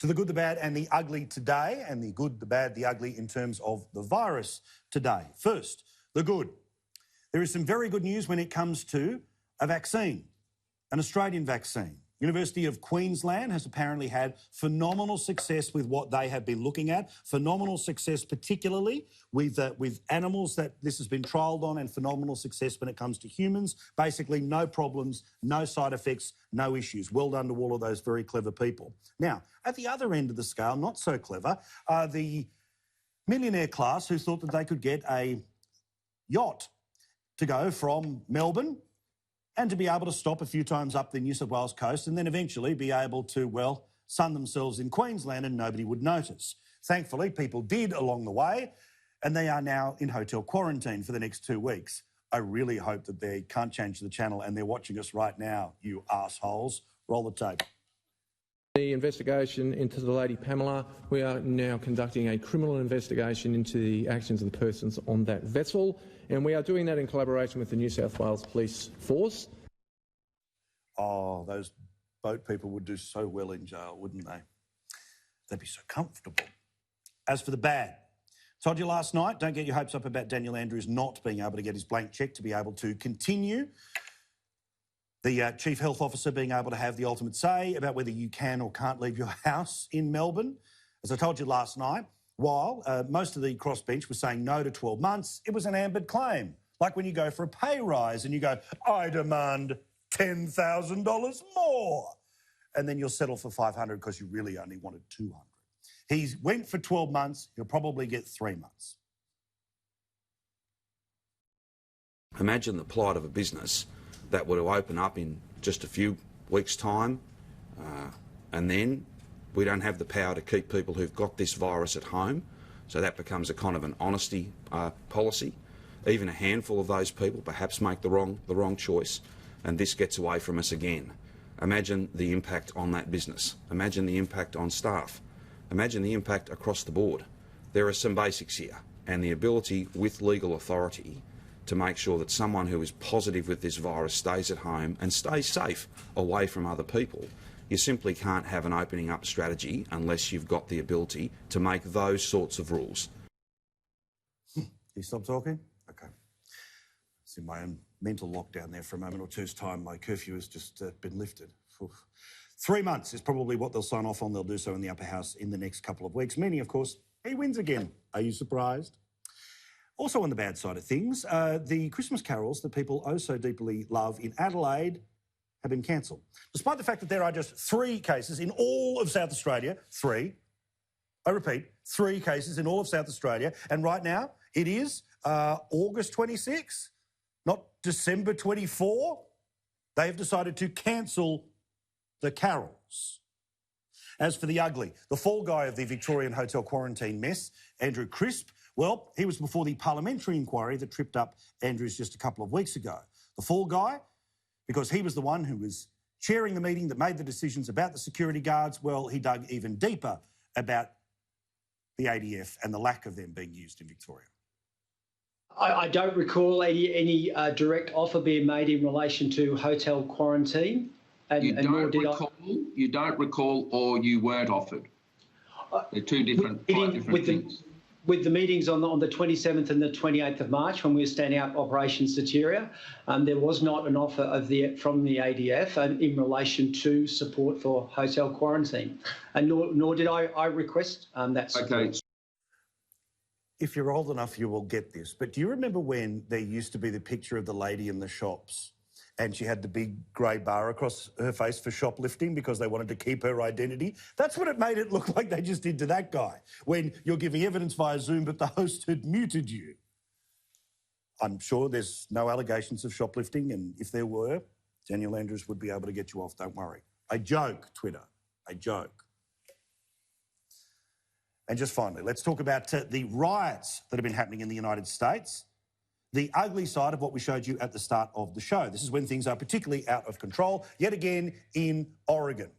To the good, the bad and the ugly today, and the good, the bad, the ugly in terms of the virus today. First, the good. There is some very good news when it comes to a vaccine, an Australian vaccine. University of Queensland has apparently had phenomenal success with what they have been looking at, phenomenal success particularly with animals that this has been trialled on, and phenomenal success when it comes to humans. Basically, no problems, no side effects, no issues. Well done to all of those very clever people. Now, at the other end of the scale, not so clever, are the millionaire class who thought that they could get a yacht to go from Melbourne and to be able to stop a few times up the New South Wales coast and then eventually be able to, well, sun themselves in Queensland and nobody would notice. Thankfully, people did along the way, and they are now in hotel quarantine for the next 2 weeks. I really hope that they can't change the channel and they're watching us right now, you assholes. Roll the tape. The investigation into the Lady Pamela, we are now conducting a criminal investigation into the actions of the persons on that vessel, and we are doing that in collaboration with the New South Wales Police Force. Oh, those boat people would do so well in jail, wouldn't they? They'd be so comfortable. As for the bad, told you last night, don't get your hopes up about Daniel Andrews not being able to get his blank cheque to be able to continue. The Chief Health Officer being able to have the ultimate say about whether you can or can't leave your house in Melbourne. As I told you last night, while most of the crossbench was saying no to 12 months, it was an ambered claim. Like when you go for a pay rise and you go, I demand $10,000 more. And then you'll settle for 500 because you really only wanted 200. He went for 12 months. He'll probably get 3 months. Imagine the plight of a business that were to open up in just a few weeks' time, and then we don't have the power to keep people who've got this virus at home, so that becomes a kind of an honesty policy. Even a handful of those people perhaps make the wrong choice, and this gets away from us again. Imagine the impact on that business. Imagine the impact on staff. Imagine the impact across the board. There are some basics here, and the ability with legal authority to make sure that someone who is positive with this virus stays at home and stays safe away from other people. You simply can't have an opening up strategy unless you've got the ability to make those sorts of rules. You stop talking? Okay. It's in my own mental lockdown there for a moment or two's time. My curfew has just been lifted. Oof. 3 months is probably what they'll sign off on. They'll do so in the upper house in the next couple of weeks, meaning, of course, he wins again. Are you surprised? Also on the bad side of things, the Christmas carols that people oh so deeply love in Adelaide have been cancelled. Despite the fact that there are just 3 cases in all of South Australia, 3, I repeat, 3 cases in all of South Australia, and right now it is August 26, not December 24. They have decided to cancel the carols. As for the ugly, the fall guy of the Victorian hotel quarantine mess, Andrew Crisp, well, he was before the parliamentary inquiry that tripped up Andrews just a couple of weeks ago. The fall guy, because he was the one who was chairing the meeting that made the decisions about the security guards, well, he dug even deeper about the ADF and the lack of them being used in Victoria. I don't recall any direct offer being made in relation to hotel quarantine. You don't recall, or you weren't offered. They're two different, quite different things. With the meetings on the 27th and the 28th of March, when we were standing up Operation Satyria, there was not an offer from the ADF in relation to support for hotel quarantine, and nor did I request that support. Okay. If you're old enough, you will get this, but do you remember when there used to be the picture of the lady in the shops and she had the big grey bar across her face for shoplifting because they wanted to keep her identity? That's what it made it look like they just did to that guy when you're giving evidence via Zoom but the host had muted you. I'm sure there's no allegations of shoplifting, and if there were, Daniel Andrews would be able to get you off, don't worry. I joke, Twitter, I joke. And just finally, let's talk about the riots that have been happening in the United States. The ugly side of what we showed you at the start of the show. This is when things are particularly out of control, yet again in Oregon.